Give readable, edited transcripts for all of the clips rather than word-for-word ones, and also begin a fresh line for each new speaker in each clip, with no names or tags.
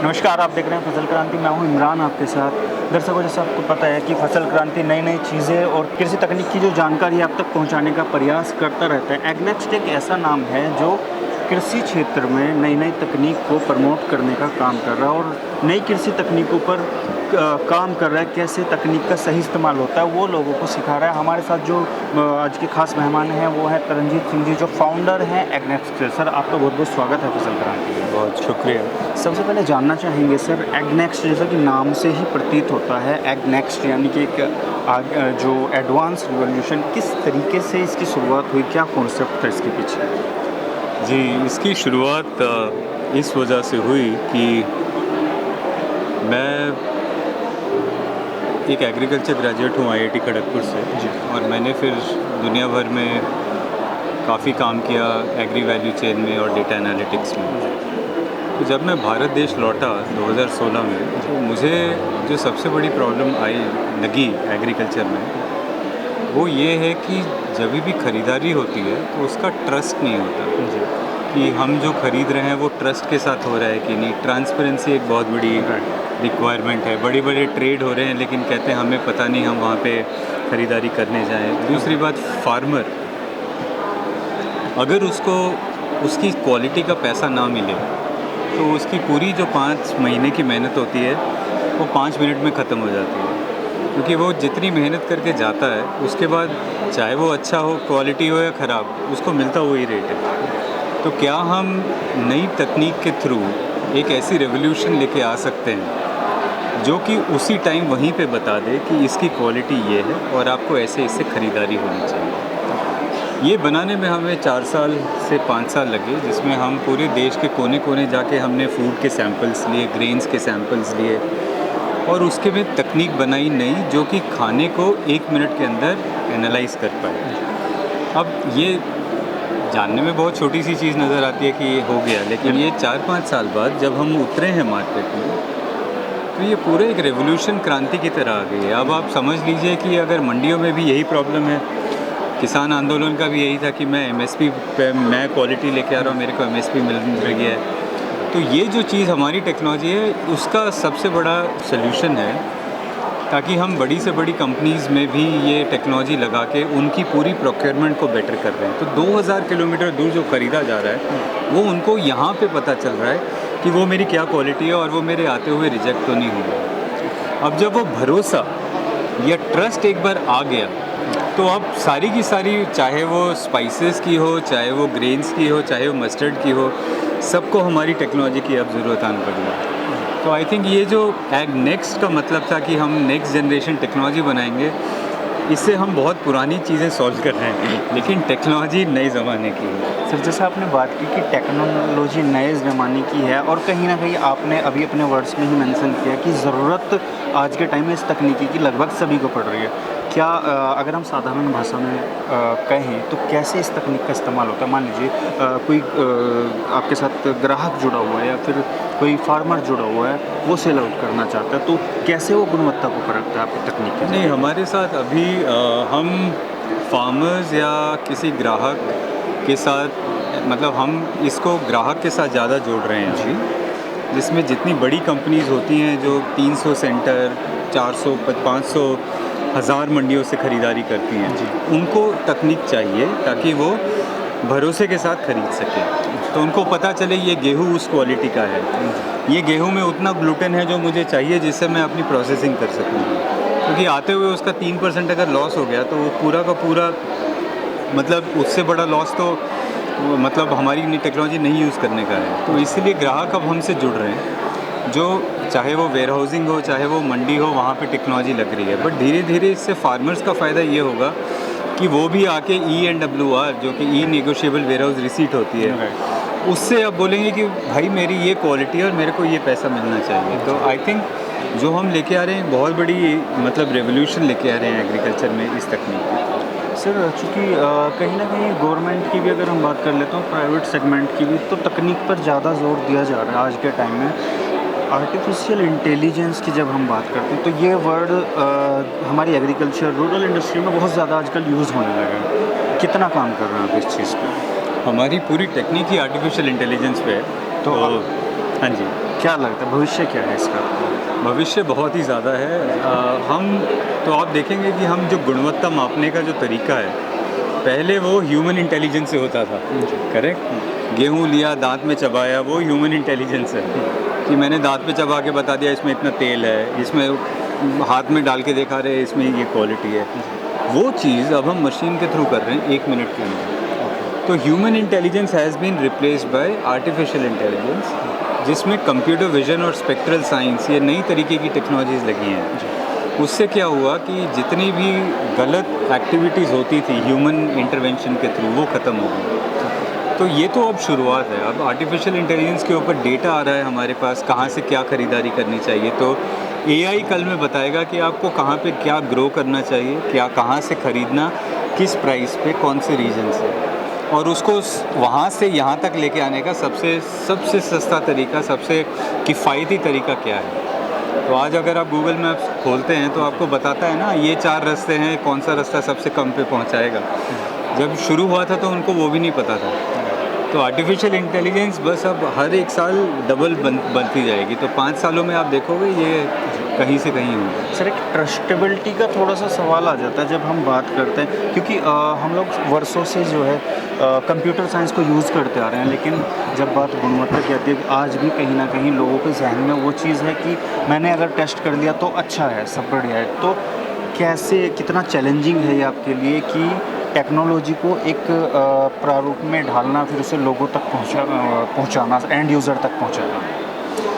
नमस्कार, आप देख रहे हैं फसल क्रांति। मैं हूं इमरान आपके साथ। दर्शकों, जैसे आपको पता है कि फसल क्रांति नई नई चीज़ें और कृषि तकनीक की जो जानकारी आप तक पहुंचाने का प्रयास करता रहता है। एग्नेक्स्ट एक ऐसा नाम है जो कृषि क्षेत्र में नई नई तकनीक को प्रमोट करने का काम कर रहा है और नई कृषि तकनीकों पर काम कर रहा है। कैसे तकनीक का सही इस्तेमाल होता है वो लोगों को सिखा रहा है। हमारे साथ जो आज के खास मेहमान हैं वो हैं तरनजीत सिंह जी, जो फाउंडर हैं एग्नेक्स्ट के। सर, आपका बहुत बहुत स्वागत है फसल क्रांति में।
बहुत शुक्रिया।
सबसे पहले जानना चाहेंगे सर, एग्नेक्स्ट जैसा कि नाम से ही प्रतीत होता है, एग्नेक्स्ट यानी कि एक जो एडवांस रिवॉल्यूशन, किस तरीके से इसकी शुरुआत हुई, क्या कॉन्सेप्ट था इसके पीछे?
जी, इसकी शुरुआत इस वजह से हुई कि मैं एक एग्रीकल्चर ग्रेजुएट हूँ IIT खड़गपुर से
जी।
और मैंने फिर दुनिया भर में काफ़ी काम किया एग्री वैल्यू चेन में और डेटा एनालिटिक्स में। तो जब मैं भारत देश लौटा 2016 में, तो मुझे जो सबसे बड़ी प्रॉब्लम लगी एग्रीकल्चर में वो ये है कि जब भी खरीदारी होती है तो उसका ट्रस्ट नहीं होता कि हम जो खरीद रहे हैं वो ट्रस्ट के साथ हो रहा है कि नहीं। ट्रांसपेरेंसी एक बहुत बड़ी रिक्वायरमेंट है। बड़े बड़े ट्रेड हो रहे हैं लेकिन कहते हैं हमें पता नहीं, हम वहाँ पे ख़रीदारी करने जाएं। दूसरी बात, फार्मर अगर उसको उसकी क्वालिटी का पैसा ना मिले तो उसकी पूरी जो 5 महीने की मेहनत होती है वो 5 मिनट में ख़त्म हो जाती है, क्योंकि वो जितनी मेहनत करके जाता है उसके बाद चाहे वो अच्छा हो, क्वालिटी हो या ख़राब, उसको मिलता वही रेट है। तो क्या हम नई तकनीक के थ्रू एक ऐसी रेवोल्यूशन लेके आ सकते हैं जो कि उसी टाइम वहीं पे बता दे कि इसकी क्वालिटी ये है और आपको ऐसे इससे ख़रीदारी होनी चाहिए। ये बनाने में हमें 4 साल से 5 साल लगे, जिसमें हम पूरे देश के कोने कोने जाके हमने फूड के सैंपल्स लिए, ग्रेन्स के सैंपल्स लिए और उसके में तकनीक बनाई नई जो कि खाने को 1 मिनट के अंदर एनालाइज कर पाए। अब ये जानने में बहुत छोटी सी चीज़ नज़र आती है कि ये हो गया, लेकिन ये 4-5 साल बाद जब हम उतरे हैं मार्केट में तो ये पूरे एक रेवोल्यूशन, क्रांति की तरह आ गई है। अब आप समझ लीजिए कि अगर मंडियों में भी यही प्रॉब्लम है, किसान आंदोलन का भी यही था कि मैं MSP पे मैं क्वालिटी लेके आ रहा हूँ, मेरे को MSP मिल रही है। तो ये जो चीज़ हमारी टेक्नोलॉजी है उसका सबसे बड़ा सल्यूशन है, ताकि हम बड़ी से बड़ी कंपनीज़ में भी ये टेक्नोलॉजी लगा के उनकी पूरी प्रोक्योरमेंट को बेटर कर रहे हैं। तो 2000 किलोमीटर दूर जो ख़रीदा जा रहा है वो उनको यहाँ पे पता चल रहा है कि वो मेरी क्या क्वालिटी है और वो मेरे आते हुए रिजेक्ट तो नहीं हुआ। अब जब वो भरोसा या ट्रस्ट एक बार आ गया तो अब सारी की सारी, चाहे वो स्पाइसेस की हो, चाहे वो ग्रेन्स की हो, चाहे वो मस्टर्ड की हो, सबको हमारी टेक्नोलॉजी की अब ज़रूरत आने पड़ी। तो आई थिंक ये जो नेक्स्ट का मतलब था कि हम नेक्स्ट जनरेशन टेक्नोलॉजी बनाएंगे, इससे हम बहुत पुरानी चीज़ें सॉल्व कर रहे हैं, लेकिन टेक्नोलॉजी नए ज़माने की है।
सर, जैसे आपने बात की कि टेक्नोलॉजी नए ज़माने की है और कहीं ना कहीं आपने अभी अपने वर्ड्स में ही मेंशन किया कि ज़रूरत आज के टाइम में इस तकनीकी की लगभग सभी को पड़ रही है। क्या अगर हम साधारण भाषा में कहें तो कैसे इस तकनीक का इस्तेमाल होता है? मान लीजिए कोई आपके साथ ग्राहक जुड़ा हुआ है या फिर कोई फार्मर जुड़ा हुआ है, वो सेल आउट करना चाहता है, तो कैसे वो गुणवत्ता को परखता है आपकी तकनीक के?
नहीं, हमारे साथ अभी हम फार्मर्स या किसी ग्राहक के साथ, मतलब हम इसको ग्राहक के साथ ज़्यादा जोड़ रहे हैं अभी, जिसमें जितनी बड़ी कंपनीज़ होती हैं जो 300 सेंटर, 400, 500, 1000 मंडियों से ख़रीदारी करती हैं, उनको तकनीक चाहिए ताकि वो भरोसे के साथ ख़रीद सकें। तो उनको पता चले ये गेहूँ उस क्वालिटी का है, ये गेहूँ में उतना ग्लूटेन है जो मुझे चाहिए जिससे मैं अपनी प्रोसेसिंग कर सकूँ। क्योंकि आते हुए उसका 3% अगर लॉस हो गया तो वो पूरा का पूरा, मतलब उससे बड़ा लॉस तो मतलब हमारी टेक्नोलॉजी नहीं यूज़ करने का है। तो इसीलिए ग्राहक अब हमसे जुड़ रहे हैं, जो चाहे वो वेयर हाउसिंग हो, चाहे वो मंडी हो, वहाँ पे टेक्नोलॉजी लग रही है। बट धीरे धीरे इससे फार्मर्स का फ़ायदा ये होगा कि वो भी आके ENWR, जो कि ई नेगोशिएबल वेयर हाउस रिसीट होती है, उससे अब बोलेंगे कि भाई मेरी ये क्वालिटी है और मेरे को ये पैसा मिलना चाहिए। तो आई थिंक जो हम लेके आ रहे हैं बहुत बड़ी, मतलब रेवोल्यूशन लेके आ रहे हैं एग्रीकल्चर में इस तकनीक की।
सर, चूँकि कहीं ना कहीं गवर्नमेंट की भी अगर हम बात कर लेते हैं, प्राइवेट सेगमेंट की भी, तो तकनीक पर ज़्यादा जोर दिया जा रहा है आज के टाइम में। आर्टिफिशियल इंटेलिजेंस की जब हम बात करते हैं तो ये वर्ड हमारी एग्रीकल्चर, रूरल इंडस्ट्री में बहुत ज़्यादा आजकल यूज़ होने लगा है। कितना काम कर रहे हैं आप इस चीज़ पर?
हमारी पूरी टेक्निक ही आर्टिफिशियल इंटेलिजेंस पे है। तो हाँ जी,
क्या लगता है भविष्य क्या है इसका?
भविष्य बहुत ही ज़्यादा है। हम तो आप देखेंगे कि हम जो गुणवत्ता मापने का जो तरीका है, पहले वो ह्यूमन इंटेलिजेंस से होता था। करेक्ट। गेहूँ लिया, दांत में चबाया, वो ह्यूमन इंटेलिजेंस है कि मैंने दांत पे चबा के बता दिया इसमें इतना तेल है, इसमें हाथ में डाल के दिखा रहे इसमें ये क्वालिटी है। वो चीज़ अब हम मशीन के थ्रू कर रहे हैं 1 मिनट के अंदर। तो human intelligence has been replaced by artificial intelligence, जिसमें कंप्यूटर विजन और स्पेक्ट्रल साइंस ये नई तरीके की टेक्नोलॉजीज़ लगी हैं। उससे क्या हुआ कि जितनी भी गलत एक्टिविटीज़ होती थी ह्यूमन इंटरवेंशन के थ्रू, वो ख़त्म हो गई। तो ये तो अब शुरुआत है। अब आर्टिफिशियल इंटेलिजेंस के ऊपर डेटा आ रहा है हमारे पास, कहाँ से क्या ख़रीदारी करनी चाहिए। तो एआई कल में बताएगा कि आपको कहाँ पे क्या ग्रो करना चाहिए, क्या कहाँ से ख़रीदना, किस प्राइस पे, कौन से रीजन से, और उसको वहाँ से यहाँ तक लेके आने का सबसे सस्ता तरीका, सबसे किफ़ायती तरीका क्या है। तो आज अगर आप गूगल मैप्स खोलते हैं तो आपको बताता है ना, ये 4 रास्ते हैं, कौन सा रास्ता सबसे कम पे पहुँचाएगा। जब शुरू हुआ था तो उनको वो भी नहीं पता था। तो आर्टिफिशियल इंटेलिजेंस बस अब हर एक साल डबल बनती जाएगी। तो 5 सालों में आप देखोगे ये कहीं से कहीं होगा।
सर, एक ट्रस्टेबिलिटी का थोड़ा सा सवाल आ जाता है जब हम बात करते हैं, क्योंकि हम लोग वर्षों से जो है कंप्यूटर साइंस को यूज़ करते आ रहे हैं, लेकिन जब बात गुणवत्ता की आती है, आज भी कहीं ना कहीं लोगों के जहन में वो चीज़ है कि मैंने अगर टेस्ट कर लिया तो अच्छा है, सब बढ़िया है। तो कैसे, कितना चैलेंजिंग है ये आपके लिए कि टेक्नोलॉजी को एक प्रारूप में ढालना, फिर उसे लोगों तक पहुंचाना, एंड यूज़र तक पहुंचाना?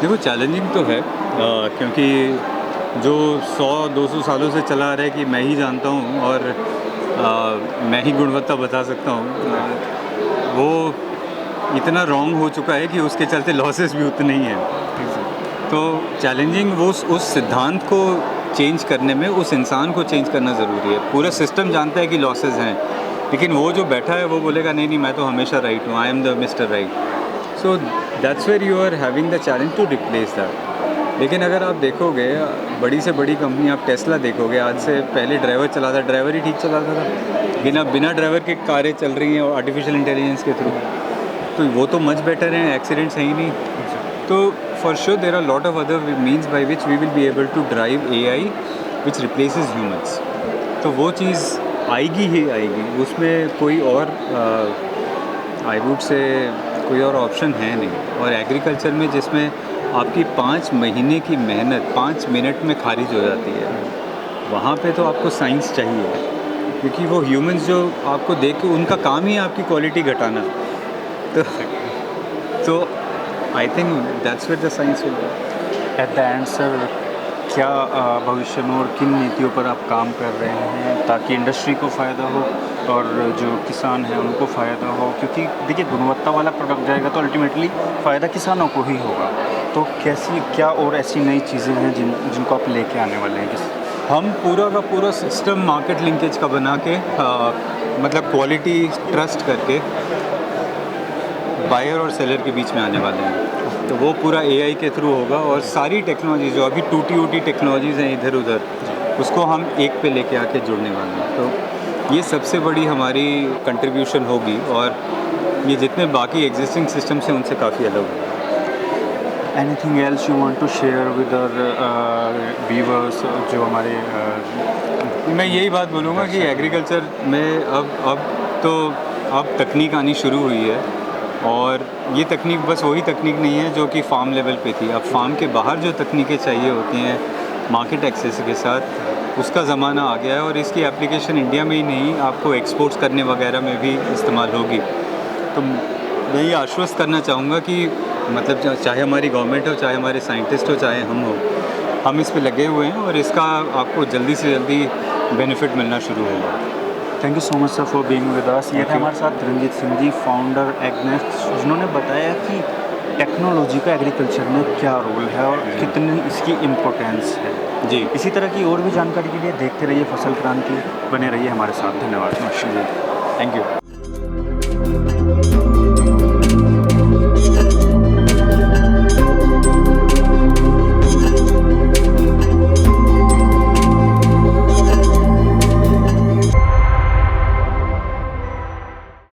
देखो, चैलेंजिंग तो है, क्योंकि जो 100-200 सालों से चला आ रहा है कि मैं ही जानता हूँ और मैं ही गुणवत्ता बता सकता हूँ, वो इतना रॉन्ग हो चुका है कि उसके चलते लॉसेस भी उतने ही हैं। तो चैलेंजिंग वो उस सिद्धांत को चेंज करने में, उस इंसान को चेंज करना ज़रूरी है। पूरा सिस्टम जानता है कि लॉसेस हैं, लेकिन वो जो बैठा है वो बोलेगा नहीं नहीं, मैं तो हमेशा राइट हूँ, I am the mister right. So that's where you are having the challenge to replace that. लेकिन अगर आप देखोगे बड़ी से बड़ी कंपनी, आप टेस्ला देखोगे, आज से पहले ड्राइवर चलाता, ड्राइवर ही ठीक चलाता था, लेकिन अब बिना ड्राइवर के कारें चल रही हैं और आर्टिफिशियल इंटेलिजेंस के थ्रू। तो वो तो मच बेटर हैं, एक्सीडेंट्स हैं ही नहीं। तो for sure there are a lot of other means by which we will be able to drive AI which replaces humans। तो वो चीज़ आएगी ही आएगी, उसमें कोई और आई वुड से कोई और ऑप्शन है नहीं। और एग्रीकल्चर में जिसमें आपकी 5 महीने की मेहनत 5 मिनट में खारिज हो जाती है, वहाँ पे तो आपको साइंस चाहिए, क्योंकि वो ह्यूमंस जो आपको देख के, उनका काम ही है आपकी क्वालिटी घटाना। तो I think that's where the science will be.
At the end sir, क्या भविष्य में और किन नीतियों पर आप काम कर रहे हैं ताकि इंडस्ट्री को फ़ायदा हो और जो किसान हैं उनको फ़ायदा हो? क्योंकि देखिए, गुणवत्ता वाला प्रोडक्ट जाएगा तो अल्टीमेटली फ़ायदा किसानों को ही होगा। तो कैसी, क्या और ऐसी नई चीज़ें हैं जिनको आप लेके आने वाले हैं?
हम पूरा का पूरा सिस्टम मार्केट लिंकेज का बना के, मतलब क्वालिटी ट्रस्ट करके बायर और सेलर के बीच में आने वाले हैं। तो वो पूरा एआई के थ्रू होगा, और सारी टेक्नोलॉजी जो अभी टूटी टेक्नोलॉजीज़ हैं इधर उधर, उसको हम एक पे लेके आके जुड़ने वाले हैं। तो ये सबसे बड़ी हमारी कंट्रीब्यूशन होगी, और ये जितने बाकी एग्जिस्टिंग सिस्टम्स हैं उनसे काफ़ी अलग होगा।
Anything else you want to share with our viewers, जो हमारे
मैं यही बात बोलूँगा कि एग्रीकल्चर में अब तकनीक आनी शुरू हुई है, और ये तकनीक बस वही तकनीक नहीं है जो कि फार्म लेवल पे थी। अब फार्म के बाहर जो तकनीकें चाहिए होती हैं मार्केट एक्सेस के साथ, उसका ज़माना आ गया है, और इसकी एप्लीकेशन इंडिया में ही नहीं, आपको एक्सपोर्ट्स करने वगैरह में भी इस्तेमाल होगी। तो मैं ये आश्वस्त करना चाहूँगा कि मतलब चाहे हमारी गवर्नमेंट हो, चाहे हमारे साइंटिस्ट हो, चाहे हम इस पे लगे हुए हैं, और इसका आपको जल्दी से जल्दी बेनिफिट मिलना शुरू होगा।
Thank you so much sir for being with us. ये थे हमारे साथ रंजीत सिंह जी, फाउंडर एगनेक्स्ट, जिन्होंने बताया कि टेक्नोलॉजी का एग्रीकल्चर में क्या रोल है और कितनी इसकी इम्पोर्टेंस है।
जी,
इसी तरह की और भी जानकारी के लिए देखते रहिए फसल क्रांति, बने रहिए हमारे साथ। धन्यवाद।
Thank you.